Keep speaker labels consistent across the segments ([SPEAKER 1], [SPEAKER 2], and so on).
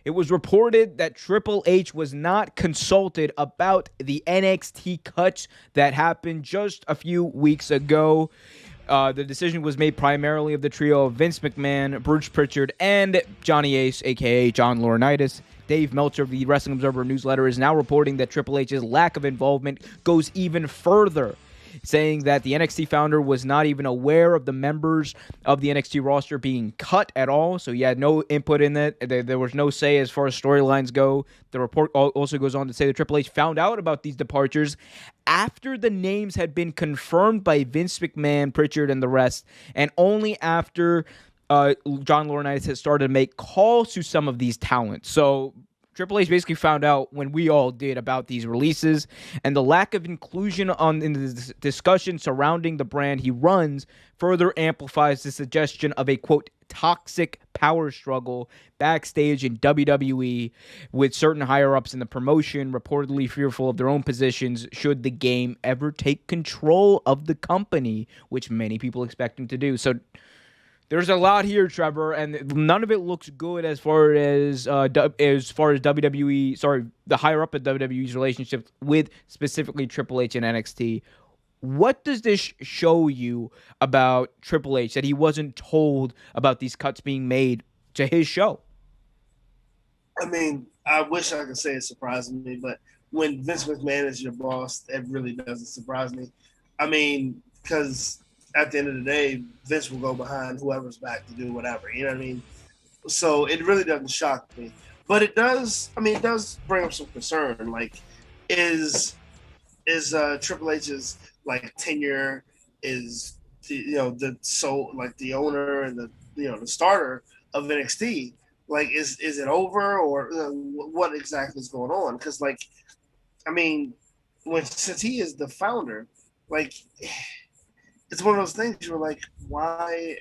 [SPEAKER 1] It was reported that Triple H was not consulted about the NXT cuts that happened just a few weeks ago. The decision was made primarily of the trio of Vince McMahon, Bruce Pritchard, and Johnny Ace, a.k.a. John Laurinaitis. Dave Meltzer of the Wrestling Observer newsletter is now reporting that Triple H's lack of involvement goes even further, saying that the NXT founder was not even aware of the members of the NXT roster being cut at all, so he had no input in it. There was no say as far as storylines go. The report also goes on to say that Triple H found out about these departures after the names had been confirmed by Vince McMahon, Pritchard, and the rest, and only after John Laurinaitis has started to make calls to some of these talents. So Triple H basically found out when we all did about these releases, and the lack of inclusion in the discussion surrounding the brand he runs further amplifies the suggestion of a, quote, toxic power struggle backstage in WWE, with certain higher-ups in the promotion reportedly fearful of their own positions should the game ever take control of the company, which many people expect him to do. So there's a lot here, Trevor, and none of it looks good as far as WWE. Sorry, the higher up at WWE's relationship with specifically Triple H and NXT. What does this show you about Triple H that he wasn't told about these cuts being made to his show?
[SPEAKER 2] I mean, I wish I could say it surprised me, but when Vince McMahon is your boss, it really doesn't surprise me. I mean, because at the end of the day, Vince will go behind whoever's back to do whatever. You know what I mean? So it really doesn't shock me. But it does. I mean, it does bring up some concern. Like, is Triple H's like tenure, is the owner and the starter of NXT, like is it over, or what exactly is going on? Because like, I mean, since he is the founder, like, it's one of those things you're like, why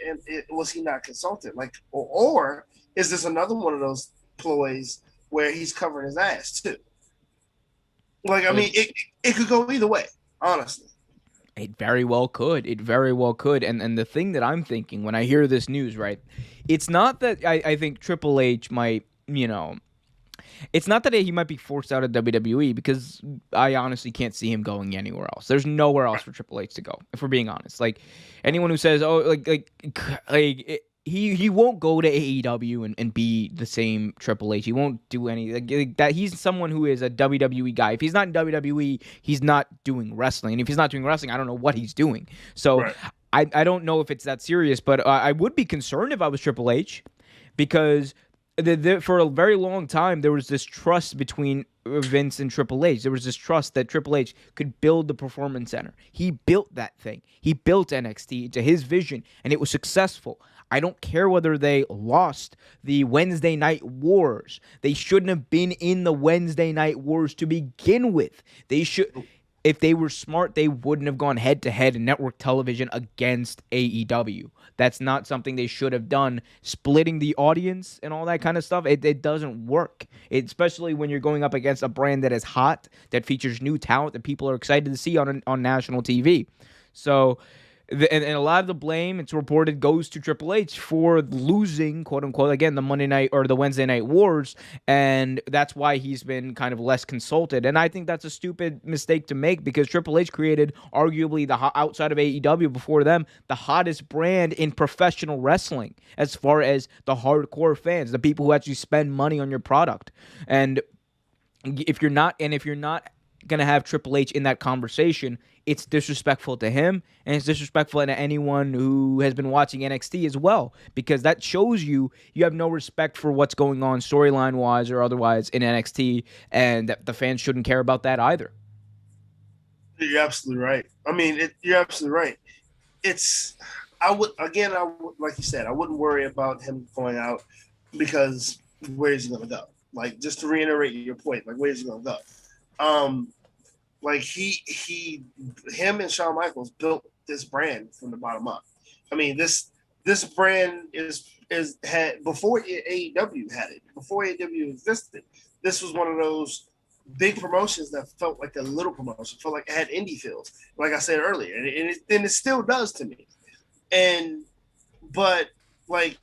[SPEAKER 2] was he not consulted? Like, or is this another one of those ploys where he's covering his ass too? Like, I mean, it could go either way, honestly.
[SPEAKER 1] It very well could. It very well could. And the thing that I'm thinking when I hear this news, right, it's not that I think Triple H might, it's not that he might be forced out of WWE, because I honestly can't see him going anywhere else. There's nowhere else for Triple H to go, if we're being honest. Like, anyone who says, oh, he won't go to AEW and be the same Triple H. He won't do any like that. He's someone who is a WWE guy. If he's not in WWE, he's not doing wrestling. And if he's not doing wrestling, I don't know what he's doing. So
[SPEAKER 2] Right.
[SPEAKER 1] I don't know if it's that serious, but I would be concerned if I was Triple H, because for a very long time there was this trust between Vince and Triple H. There was this trust that Triple H could build the Performance Center. He built that thing. He built NXT to his vision, and it was successful. I don't care whether they lost the Wednesday Night Wars. They shouldn't have been in the Wednesday Night Wars to begin with. They should, if they were smart, they wouldn't have gone head-to-head in network television against AEW. That's not something they should have done. Splitting the audience and all that kind of stuff, it doesn't work. Especially when you're going up against a brand that is hot, that features new talent that people are excited to see on national TV. So, and a lot of the blame, it's reported, goes to Triple H for losing, quote unquote, again, the Monday night or the Wednesday Night Wars, and that's why he's been kind of less consulted. And I think that's a stupid mistake to make, because Triple H created arguably outside of AEW before them, the hottest brand in professional wrestling as far as the hardcore fans, the people who actually spend money on your product. And if you're not going to have Triple H in that conversation, it's disrespectful to him, and it's disrespectful to anyone who has been watching NXT as well, because that shows you have no respect for what's going on storyline-wise or otherwise in NXT, and that the fans shouldn't care about that either.
[SPEAKER 2] You're absolutely right. I mean, you're absolutely right. I would, like you said, I wouldn't worry about him going out, because where's he going to go? Like, just to reiterate your point, like, where's he going to go? Like him and Shawn Michaels built this brand from the bottom up. I mean, this brand had before AEW had it, before AEW existed. This was one of those big promotions that felt like a little promotion, felt like it had indie feels, like I said earlier, and it still does to me. But like,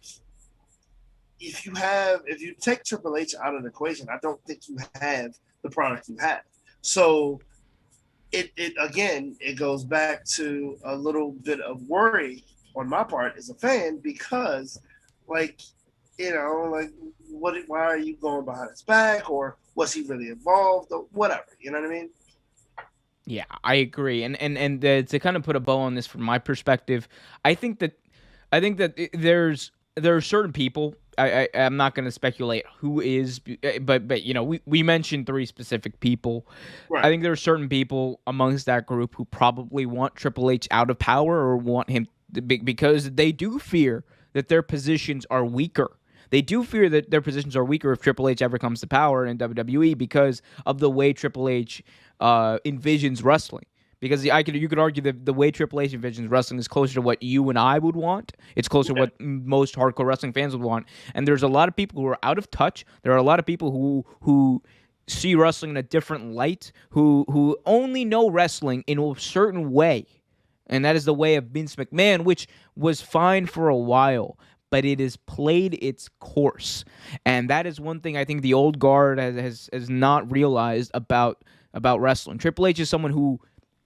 [SPEAKER 2] if you take Triple H out of the equation, I don't think you have the product you have. So it again, it goes back to a little bit of worry on my part as a fan because, like, like why are you going behind his back, or was he really involved, or whatever? You know what I mean?
[SPEAKER 1] Yeah, I agree. And to kind of put a bow on this from my perspective, I think that there are certain people. I'm not going to speculate who is, but we mentioned three specific people. I
[SPEAKER 2] Right.
[SPEAKER 1] think there are certain people amongst that group who probably want Triple H out of power or want him because they do fear that their positions are weaker. They do fear that their positions are weaker if Triple H ever comes to power in WWE because of the way Triple H envisions wrestling. Because you could argue that the way Triple H envisions wrestling is closer to what you and I would want. It's closer to
[SPEAKER 2] Yeah.
[SPEAKER 1] what most hardcore wrestling fans would want. And there's a lot of people who are out of touch. There are a lot of people who see wrestling in a different light, who only know wrestling in a certain way. And that is the way of Vince McMahon, which was fine for a while, but it has played its course. And that is one thing I think the old guard has not realized about wrestling. Triple H is someone who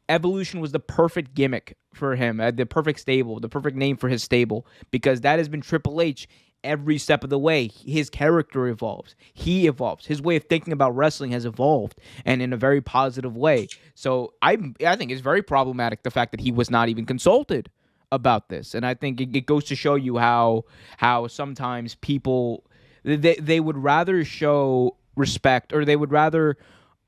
[SPEAKER 1] Evolution was the perfect gimmick for him, the perfect stable, the perfect name for his stable, because that has been Triple H every step of the way. His character evolves. He evolves. His way of thinking about wrestling has evolved, and in a very positive way. So I think it's very problematic the fact that he was not even consulted about this, and I think it goes to show you how sometimes people they would rather show respect, or they would rather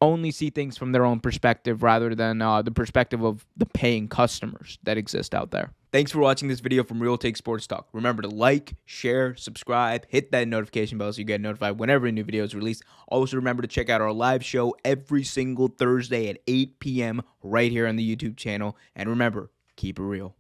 [SPEAKER 1] only see things from their own perspective rather than the perspective of the paying customers that exist out there. Thanks for watching this video from Real Take Sports Talk. Remember to like, share, subscribe, hit that notification bell so you get notified whenever a new video is released. Also, remember to check out our live show every single Thursday at 8 p.m. right here on the YouTube channel. And remember, keep it real.